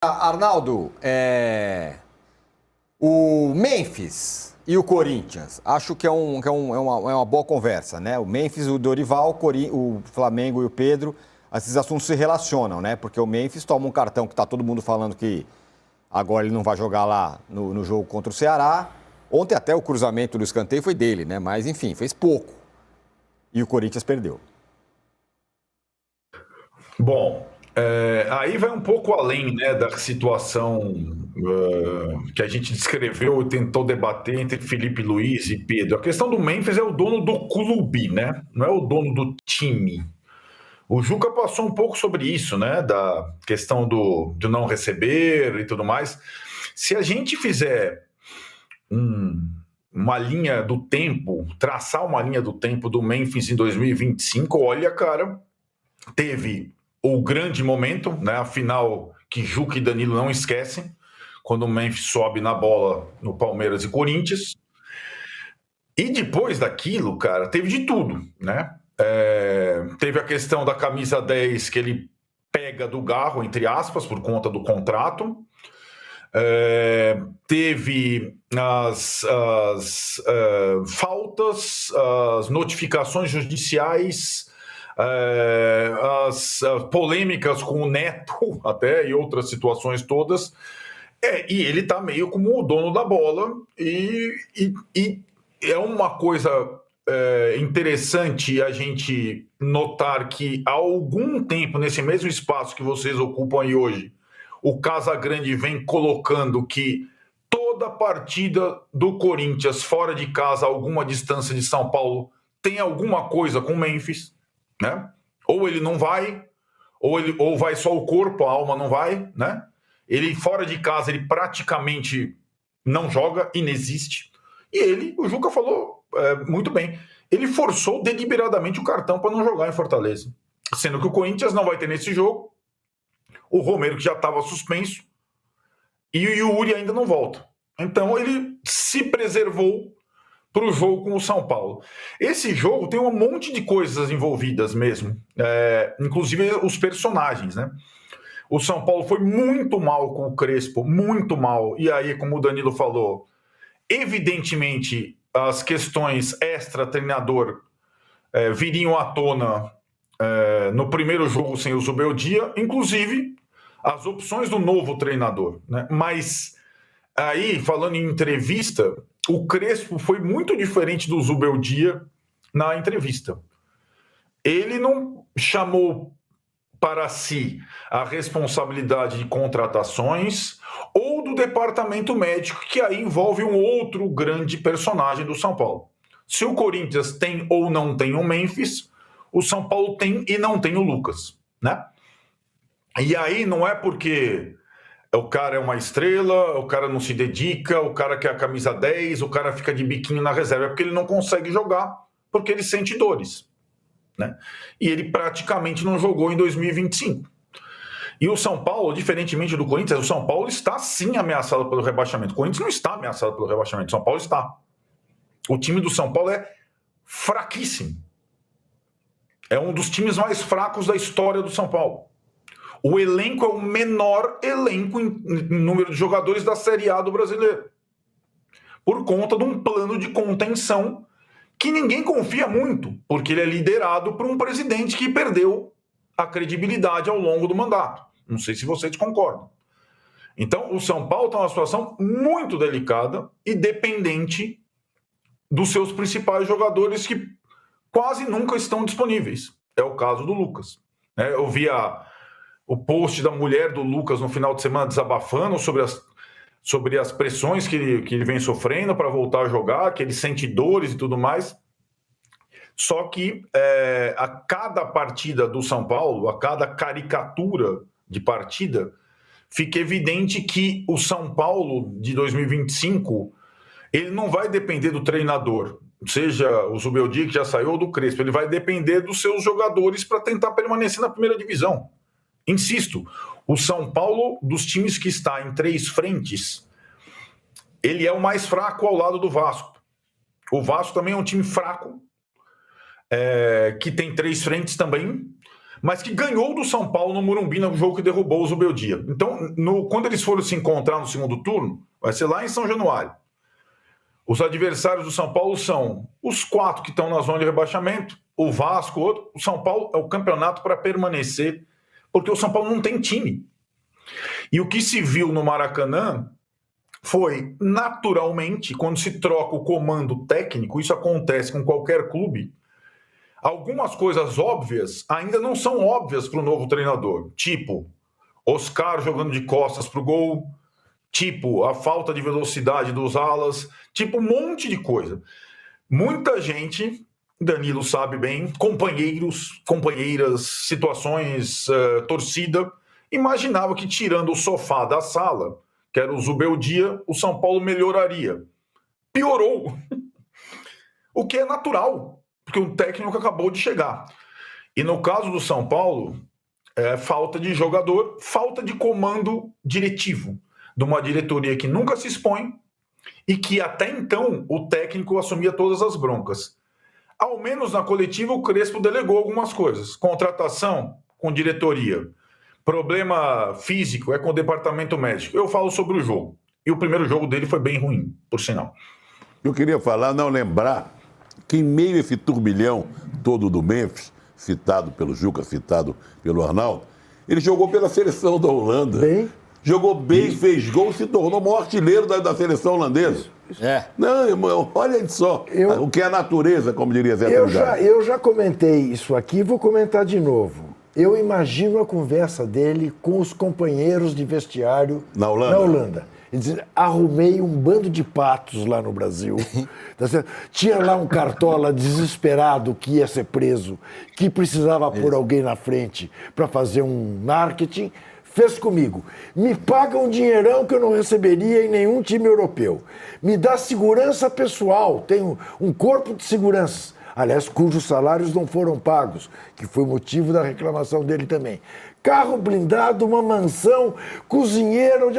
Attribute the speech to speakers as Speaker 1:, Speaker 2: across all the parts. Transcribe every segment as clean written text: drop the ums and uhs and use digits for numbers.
Speaker 1: Arnaldo, o Memphis e o Corinthians, acho que é uma boa conversa, né? O Memphis, o Dorival, o Flamengo e o Pedro, esses assuntos se relacionam, né? Porque o Memphis toma um cartão que está todo mundo falando que agora ele não vai jogar lá no jogo contra o Ceará. Ontem até o cruzamento do escanteio foi dele, né? Mas enfim, fez pouco. E o Corinthians perdeu.
Speaker 2: Bom, aí vai um pouco além, né, da situação que a gente descreveu e tentou debater entre Felipe Luiz e Pedro. A questão do Memphis é o dono do clube, né? Não é o dono do time. O Juca passou um pouco sobre isso, né? Da questão de não receber e tudo mais. Se a gente fizer uma linha do tempo, traçar uma linha do tempo do Memphis em 2025, olha, cara, teve o grande momento, né? A final que Juca e Danilo não esquecem, quando o Memphis sobe na bola no Palmeiras e Corinthians. E depois daquilo, cara, teve de tudo, né? Teve a questão da camisa 10 que ele pega do Garro, entre aspas, por conta do contrato. Teve as faltas, as notificações judiciais, as polêmicas com o Neto até e outras situações todas. E ele tá meio como o dono da bola e é uma coisa interessante a gente notar que há algum tempo, nesse mesmo espaço que vocês ocupam aí hoje, o Casagrande vem colocando que toda partida do Corinthians fora de casa, a alguma distância de São Paulo, tem alguma coisa com o Memphis, né? Ou ele não vai, ou vai só o corpo, a alma não vai, né? Ele fora de casa, ele praticamente não joga, inexiste. E ele, o Juca falou muito bem, ele forçou deliberadamente o cartão para não jogar em Fortaleza. Sendo que o Corinthians não vai ter nesse jogo, o Romero que já estava suspenso, e o Yuri ainda não volta. Então ele se preservou para o jogo com o São Paulo. Esse jogo tem um monte de coisas envolvidas mesmo, inclusive os personagens, né? O São Paulo foi muito mal com o Crespo, muito mal. E aí, como o Danilo falou, evidentemente as questões extra-treinador viriam à tona no primeiro jogo sem o Zubeldia, inclusive as opções do novo treinador, né? Mas aí, falando em entrevista, o Crespo foi muito diferente do Zubeldia na entrevista. Ele não chamou para si a responsabilidade de contratações ou do departamento médico, que aí envolve um outro grande personagem do São Paulo. Se o Corinthians tem ou não tem o Memphis, o São Paulo tem e não tem o Lucas, né? E aí não é porque o cara é uma estrela, o cara não se dedica, o cara quer a camisa 10, o cara fica de biquinho na reserva, é porque ele não consegue jogar, porque ele sente dores, né? E ele praticamente não jogou em 2025. E o São Paulo, diferentemente do Corinthians, o São Paulo está sim ameaçado pelo rebaixamento. O Corinthians não está ameaçado pelo rebaixamento, o São Paulo está. O time do São Paulo é fraquíssimo. É um dos times mais fracos da história do São Paulo. O elenco é o menor elenco em número de jogadores da Série A do brasileiro. Por conta de um plano de contenção que ninguém confia muito, porque ele é liderado por um presidente que perdeu a credibilidade ao longo do mandato. Não sei se vocês concordam. Então, o São Paulo está numa situação muito delicada e dependente dos seus principais jogadores que quase nunca estão disponíveis. É o caso do Lucas. Eu vi o post da mulher do Lucas no final de semana desabafando sobre as pressões que ele vem sofrendo para voltar a jogar, que ele sente dores e tudo mais. Só que a cada partida do São Paulo, a cada caricatura de partida, fica evidente que o São Paulo de 2025, ele não vai depender do treinador, seja o Zubeldia que já saiu ou do Crespo, ele vai depender dos seus jogadores para tentar permanecer na primeira divisão. Insisto, o São Paulo, dos times que está em 3 frentes, ele é o mais fraco ao lado do Vasco. O Vasco também é um time fraco, que tem 3 frentes também, mas que ganhou do São Paulo no Morumbi, no jogo que derrubou o Zubeldia. Então, quando eles forem se encontrar no segundo turno, vai ser lá em São Januário. Os adversários do São Paulo são os 4 que estão na zona de rebaixamento, o Vasco, outro. O São Paulo é o campeonato para permanecer, porque o São Paulo não tem time. E o que se viu no Maracanã foi, naturalmente, quando se troca o comando técnico, isso acontece com qualquer clube, algumas coisas óbvias ainda não são óbvias para o novo treinador. Tipo, Oscar jogando de costas para o gol, tipo, a falta de velocidade dos alas, tipo, um monte de coisa. Muita gente, Danilo sabe bem, companheiros, companheiras, situações, torcida, imaginava que tirando o sofá da sala, que era o Zubeldia, o São Paulo melhoraria. Piorou. O que é natural, porque o técnico acabou de chegar. E no caso do São Paulo, é falta de jogador, falta de comando diretivo, de uma diretoria que nunca se expõe e que até então o técnico assumia todas as broncas. Ao menos na coletiva o Crespo delegou algumas coisas. Contratação com diretoria. Problema físico é com o departamento médico. Eu falo sobre o jogo. E o primeiro jogo dele foi bem ruim, por sinal.
Speaker 3: Eu queria falar, não lembrar, que em meio a esse turbilhão todo do Memphis, citado pelo Juca, citado pelo Arnaldo, ele jogou pela seleção da Holanda.
Speaker 4: Bem?
Speaker 3: Jogou bem, fez gol, se tornou o maior artilheiro da seleção holandesa. Não, irmão, olha só. O que é a natureza, como diria Zé Trindade.
Speaker 4: Eu já comentei isso aqui e vou comentar de novo. Eu imagino a conversa dele com os companheiros de vestiário
Speaker 3: Na Holanda.
Speaker 4: Ele diz, arrumei um bando de patos lá no Brasil. Tá certo? Tinha lá um cartola desesperado que ia ser preso, que precisava pôr alguém na frente para fazer um marketing. Fez comigo. Me paga um dinheirão que eu não receberia em nenhum time europeu. Me dá segurança pessoal. Tenho um corpo de segurança. Aliás, cujos salários não foram pagos, que foi motivo da reclamação dele também. Carro blindado, uma mansão, cozinheiro.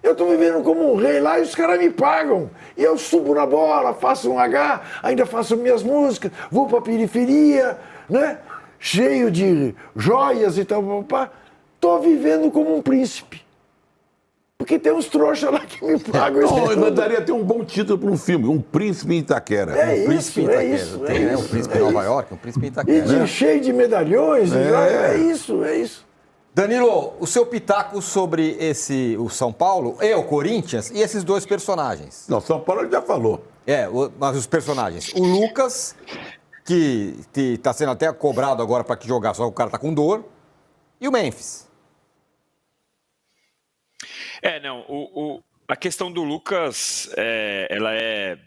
Speaker 4: Eu estou vivendo como um rei lá e os caras me pagam. E eu subo na bola, faço um H, ainda faço minhas músicas, vou para a periferia, né? Cheio de joias e tal. Estou vivendo como um príncipe. Porque tem uns trouxas lá que me pagam.
Speaker 3: Não, daria até um bom título para um filme, Um Príncipe em Itaquera.
Speaker 4: É
Speaker 1: Um príncipe em Itaquera. Tem, né? Um príncipe em Nova York, um príncipe em Itaquera.
Speaker 4: E cheio de medalhões. É isso.
Speaker 1: Danilo, o seu pitaco sobre o São Paulo e o Corinthians e esses dois personagens?
Speaker 3: Não, São Paulo ele já falou.
Speaker 1: Mas os personagens. O Lucas, que está sendo até cobrado agora para que jogar, só que o cara está com dor. E o Memphis.
Speaker 5: A questão do Lucas, ela é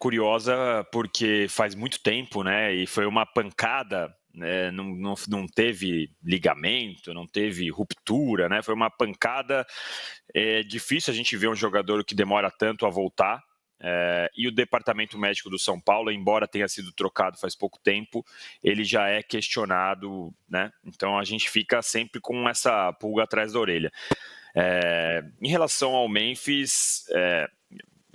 Speaker 5: curiosa porque faz muito tempo, né? E foi uma pancada, né? Não teve ligamento, não teve ruptura, né? Foi uma pancada. É difícil a gente ver um jogador que demora tanto a voltar. E o departamento médico do São Paulo, embora tenha sido trocado faz pouco tempo, ele já é questionado, né? Então a gente fica sempre com essa pulga atrás da orelha. Em relação ao Memphis,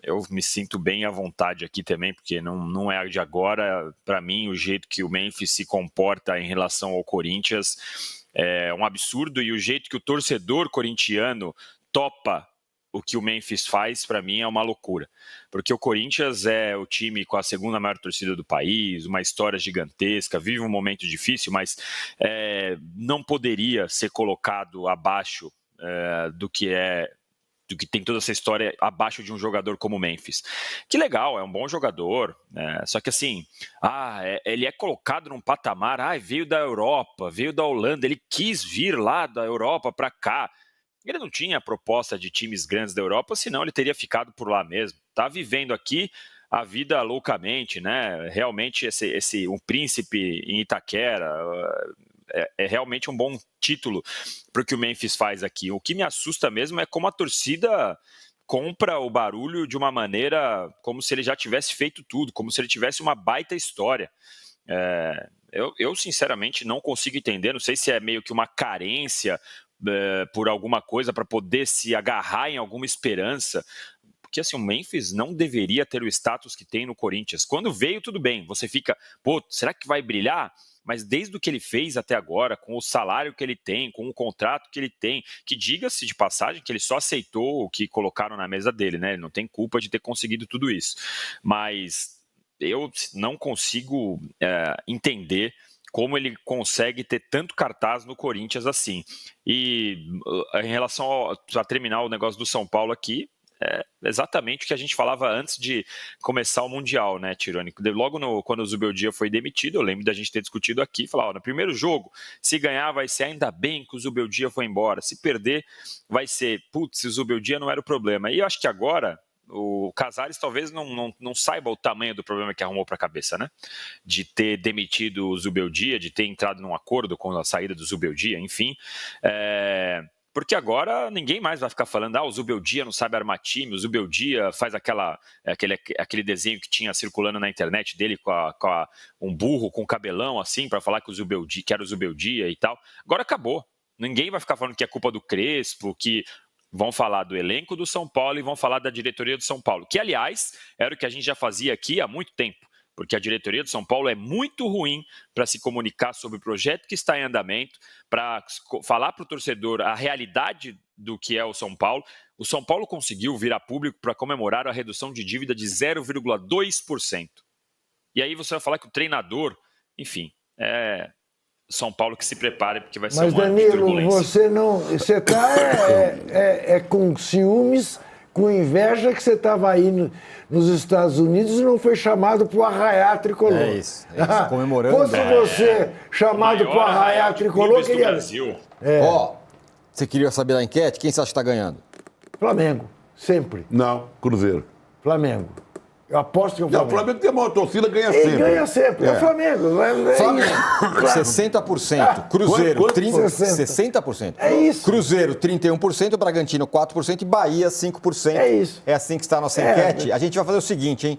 Speaker 5: eu me sinto bem à vontade aqui também, porque não é de agora. Para mim, o jeito que o Memphis se comporta em relação ao Corinthians é um absurdo, e o jeito que o torcedor corintiano topa o que o Memphis faz, para mim, é uma loucura. Porque o Corinthians é o time com a segunda maior torcida do país, uma história gigantesca, vive um momento difícil, mas não poderia ser colocado abaixo do que tem toda essa história, abaixo de um jogador como o Memphis. Que legal, é um bom jogador, só que assim, ele é colocado num patamar, veio da Europa, veio da Holanda, ele quis vir lá da Europa para cá. Ele não tinha a proposta de times grandes da Europa, senão ele teria ficado por lá mesmo. Está vivendo aqui a vida loucamente, né? Realmente um príncipe em Itaquera é realmente um bom título para o que o Memphis faz aqui. O que me assusta mesmo é como a torcida compra o barulho de uma maneira como se ele já tivesse feito tudo, como se ele tivesse uma baita história. Eu sinceramente não consigo entender, não sei se é meio que uma carência por alguma coisa para poder se agarrar em alguma esperança, porque assim, o Memphis não deveria ter o status que tem no Corinthians. Quando veio, tudo bem, você fica, será que vai brilhar? mas desde o que ele fez até agora, com o salário que ele tem, com o contrato que ele tem, que diga-se de passagem que ele só aceitou o que colocaram na mesa dele, né? Ele não tem culpa de ter conseguido tudo isso. Mas eu não consigo entender como ele consegue ter tanto cartaz no Corinthians assim. E em relação a terminar o negócio do São Paulo aqui, é exatamente o que a gente falava antes de começar o Mundial, né, Tironi? Logo quando o Zubeldia foi demitido, eu lembro da gente ter discutido aqui, falar, no primeiro jogo, se ganhar vai ser ainda bem que o Zubeldia foi embora, se perder vai ser, putz, o Zubeldia não era o problema. E eu acho que agora o Casares talvez não saiba o tamanho do problema que arrumou para a cabeça, né? De ter demitido o Zubeldia, de ter entrado num acordo com a saída do Zubeldia, enfim. Porque agora ninguém mais vai ficar falando o Zubeldia não sabe armar time, o Zubeldia faz aquele desenho que tinha circulando na internet dele com um burro com cabelão assim, para falar que era o Zubeldia e tal. Agora acabou. Ninguém vai ficar falando que é culpa do Crespo, que vão falar do elenco do São Paulo e vão falar da diretoria do São Paulo, que, aliás, era o que a gente já fazia aqui há muito tempo, porque a diretoria do São Paulo é muito ruim para se comunicar sobre o projeto que está em andamento, para falar para o torcedor a realidade do que é o São Paulo. O São Paulo conseguiu vir a público para comemorar a redução de dívida de 0,2%. E aí você vai falar que o treinador, enfim, São Paulo que se prepare, porque vai ser
Speaker 4: Mas,
Speaker 5: uma
Speaker 4: Danilo,
Speaker 5: turbulência.
Speaker 4: você está com ciúmes, com inveja que você estava aí nos Estados Unidos e não foi chamado para o Arraiar Tricolor.
Speaker 1: É isso, comemorando.
Speaker 4: Fosse você chamado para o Arraiar Tricolor,
Speaker 5: queria... Brasil.
Speaker 1: Ó, você queria saber da enquete? Quem você acha que está ganhando?
Speaker 4: Flamengo, sempre.
Speaker 3: Não, Cruzeiro.
Speaker 4: Flamengo. Eu aposto que é o
Speaker 3: Não,
Speaker 4: Flamengo.
Speaker 3: o Flamengo tem a maior torcida, ganha
Speaker 4: Ele
Speaker 3: sempre.
Speaker 4: ganha sempre, é o Flamengo.
Speaker 1: Flamengo, 60%. Cruzeiro,
Speaker 3: quanto?
Speaker 1: 60%.
Speaker 4: É isso.
Speaker 1: Cruzeiro, 31%. Bragantino, 4%. E Bahia, 5%.
Speaker 4: É isso.
Speaker 1: É assim que está a nossa enquete. A gente vai fazer o seguinte, hein?